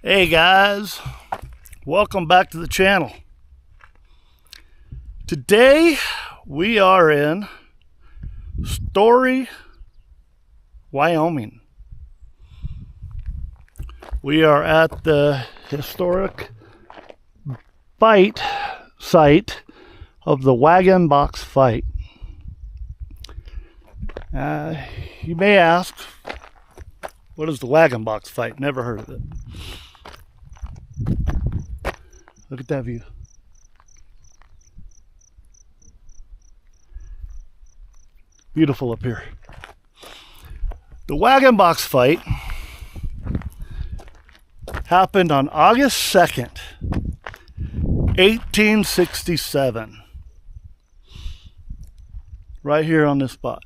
Hey guys, welcome back to the channel. Today we are in Story, Wyoming. We are at the historic fight site of the Wagon box fight. You may ask, what is the Wagon box fight? Never heard of it. Look at that view. Beautiful up here. The Wagon box fight happened on August 2nd, 1867. Right here on this spot.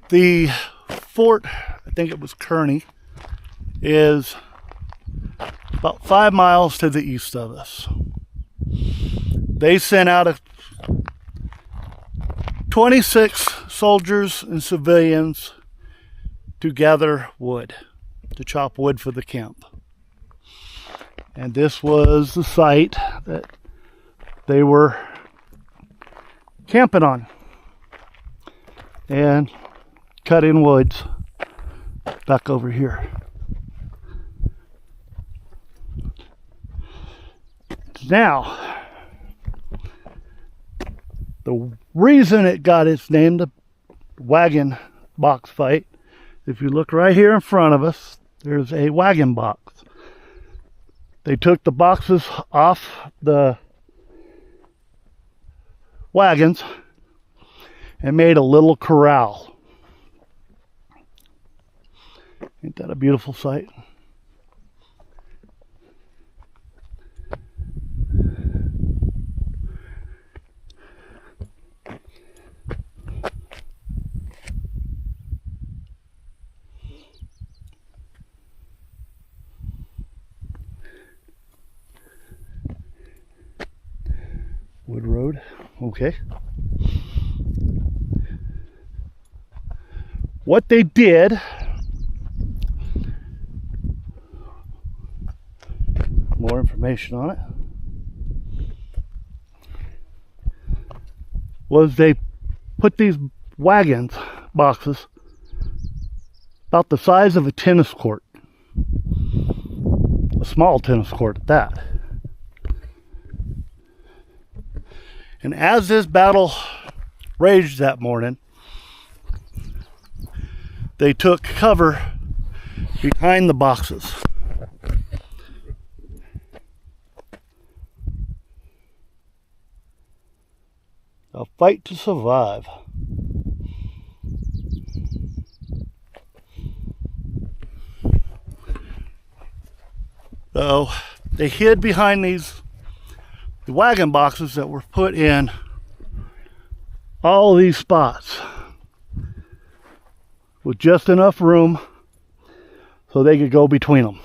The fort, I think it was Kearney, is about 5 miles to the east of us. They sent out 26 soldiers and civilians to gather wood, to chop wood for the camp. And this was the site that they were camping on and cutting woods back over here. Now, the reason it got its name, the Wagon box fight, if you look right here in front of us, there's a wagon box. They took the boxes off the wagons and made a little corral. Ain't that a beautiful sight? Wood road, okay. What they did, more information on it, was they put these wagons, boxes, about the size of a tennis court. A small tennis court at that. And as this battle raged that morning, they took cover behind the boxes. A fight to survive. So they hid behind the wagon boxes that were put in all these spots with just enough room so they could go between them.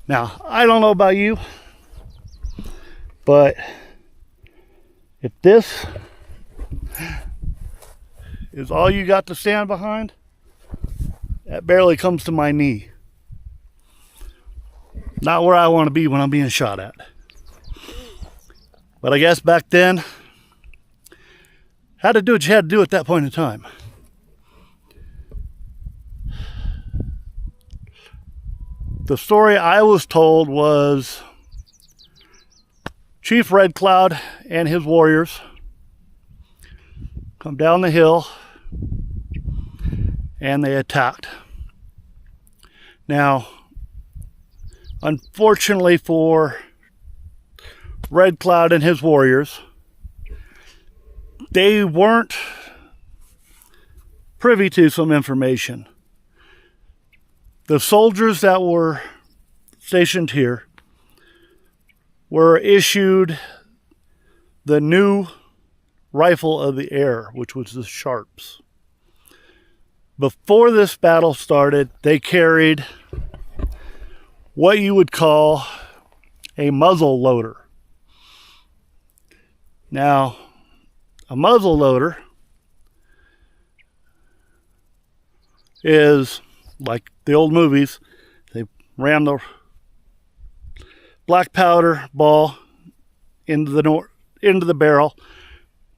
Now, I don't know about you, but if this is all you got to stand behind, that barely comes to my knee. Not where I want to be when I'm being shot at. But I guess back then, had to do what you had to do at that point in time. The story I was told was Chief Red Cloud and his warriors come down the hill and they attacked. Now, unfortunately for Red Cloud and his warriors, they weren't privy to some information. The soldiers that were stationed here were issued the new rifle of the air, which was the Sharps. Before this battle started, they carried what you would call a muzzle loader. Now, a muzzle loader is like the old movies. They ram the black powder ball into the barrel,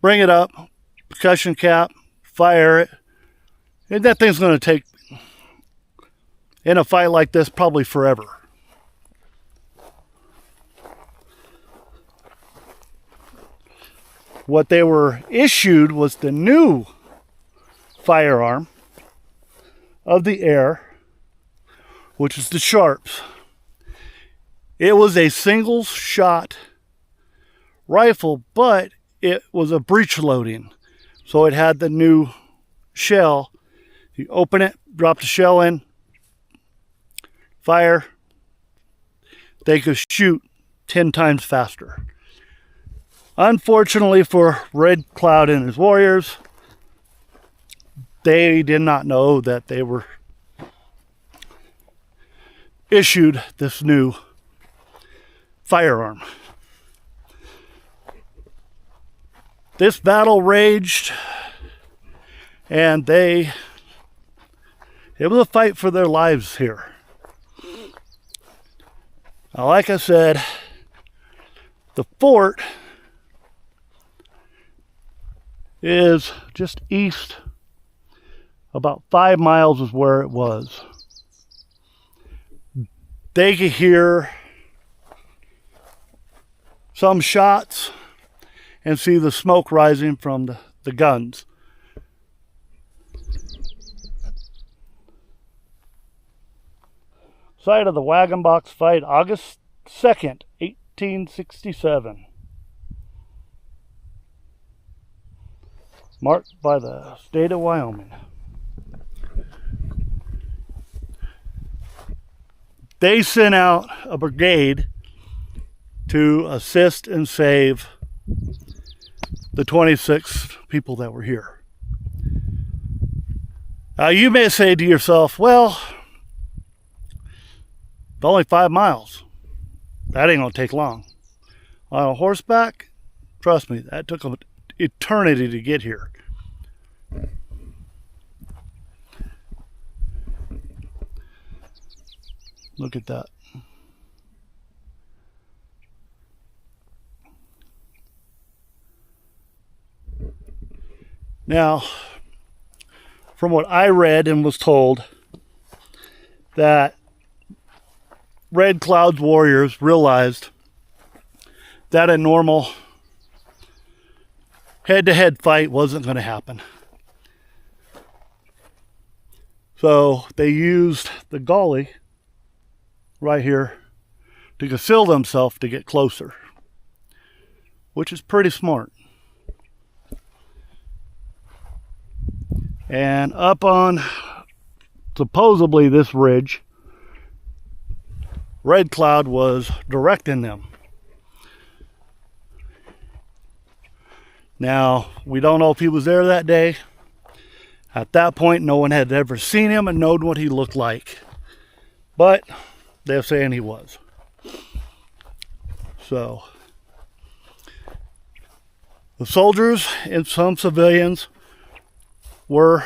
bring it up, percussion cap, fire it, and that thing's going to take, in a fight like this, probably forever. What they were issued was the new firearm of the air, which is the Sharps. It was a single shot rifle, but it was a breech loading. So it had the new shell. You open it, drop the shell in, fire. They could shoot 10 times faster. Unfortunately for Red Cloud and his warriors, they did not know that they were issued this new firearm. This battle raged, and it was a fight for their lives here. Now, like I said, the fort is just east, about 5 miles is where it was. They could hear some shots and see the smoke rising from the guns. Site of the Wagon Box fight, August 2nd, 1867. Marked by the state of Wyoming. They sent out a brigade to assist and save the 26 people that were here. Now you may say to yourself, well, it's only 5 miles. That ain't gonna take long. On a horseback, trust me, that took an eternity to get here. Look at that. Now, from what I read and was told, that Red Cloud's warriors realized that a normal head-to-head fight wasn't going to happen. So they used the gully right here to conceal themselves to get closer, which is pretty smart. And up on supposedly this ridge, Red Cloud was directing them. Now, we don't know if he was there that day. At that point, no one had ever seen him and known what he looked like. But they're saying he was. So, the soldiers and some civilians were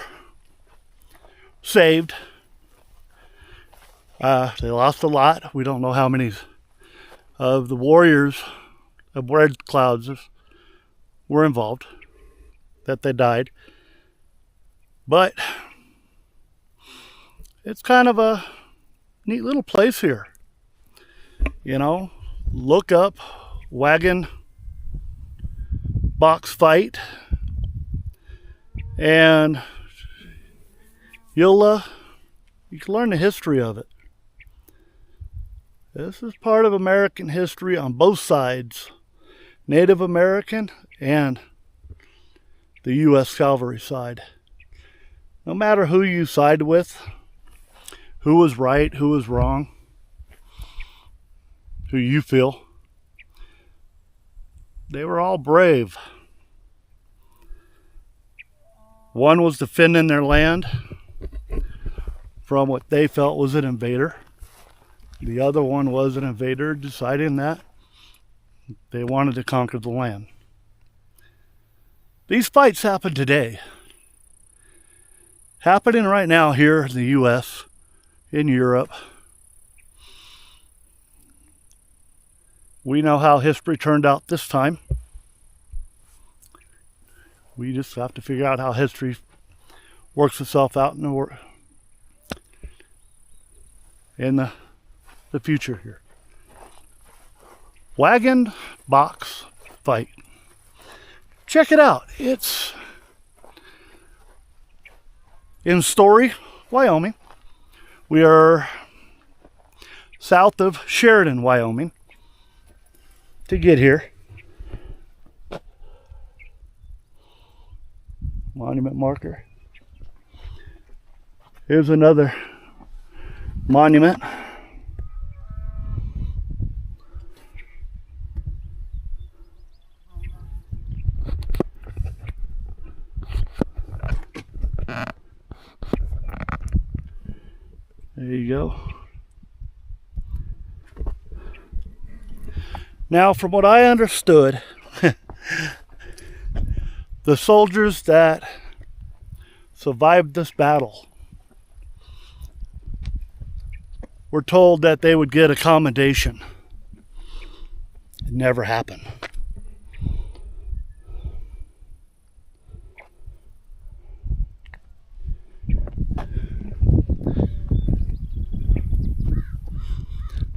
saved. They lost a lot. We don't know how many of the warriors of Red Clouds were involved, that they died. But it's kind of a neat little place here. You know, look up Wagon Box Fight, and you can learn the history of it. This is part of American history on both sides, Native American and the U.S. Cavalry side. No matter who you side with, who was right, who was wrong, who you feel, they were all brave. One was defending their land from what they felt was an invader. The other one was an invader deciding that they wanted to conquer the land. These fights happen today. Happening right now here in the U.S., in Europe. We know how history turned out this time. We just have to figure out how history works itself out in the future here. Wagon box fight. Check it out. It's in Story, Wyoming. We are south of Sheridan, Wyoming, to get here. Monument marker. Here's another monument. There you go. Now, from what I understood, the soldiers that survived this battle were told that they would get a commendation. It never happened.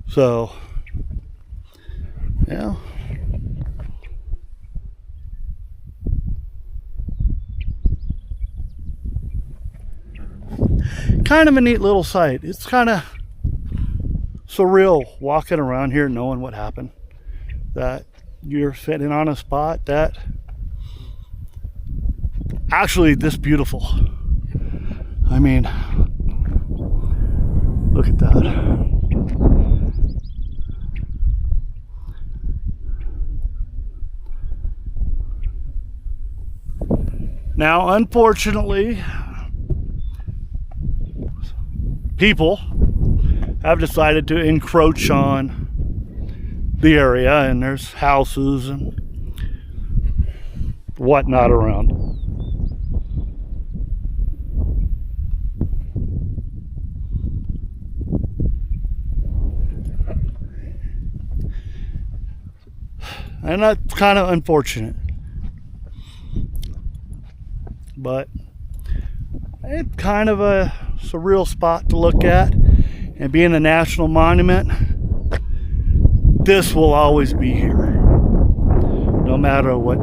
So, yeah. Kind of a neat little sight. It's kind of surreal walking around here knowing what happened. That you're sitting on a spot that actually this beautiful. I mean, look at that. Now, unfortunately, people have decided to encroach on the area, and there's houses and whatnot around. And that's kind of unfortunate. But it's kind of a surreal spot to look at, and being a national monument, this will always be here, no matter what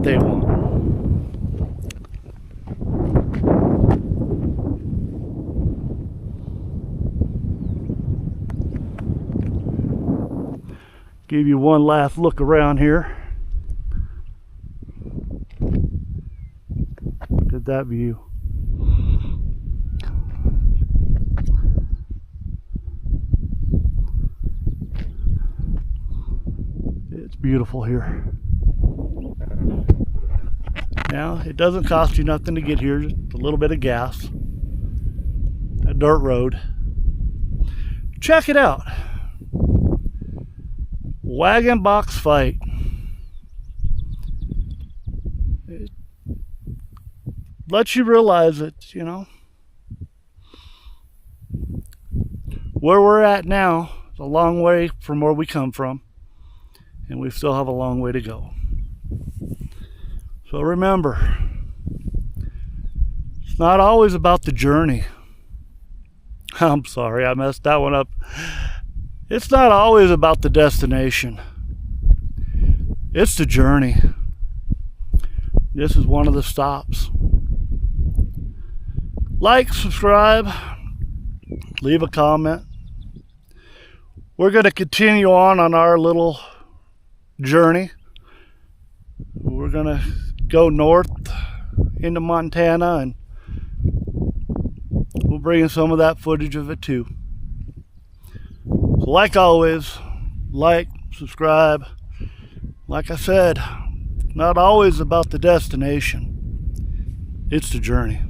they want. Give you one last look around here. Look at that view. It's beautiful here. Now, it doesn't cost you nothing to get here, just a little bit of gas. A dirt road. Check it out. Wagon box fight. It lets you realize that, you know, where we're at now is a long way from where we come from, and we still have a long way to go. So remember, it's not always about the journey. I'm sorry, I messed that one up. It's not always about the destination. It's the journey. This is one of the stops. Like, subscribe, leave a comment. We're going to continue on our little journey. We're going to go north into Montana, and we'll bring in some of that footage of it too. So like always, like, subscribe. Like I said, not always about the destination. It's the journey.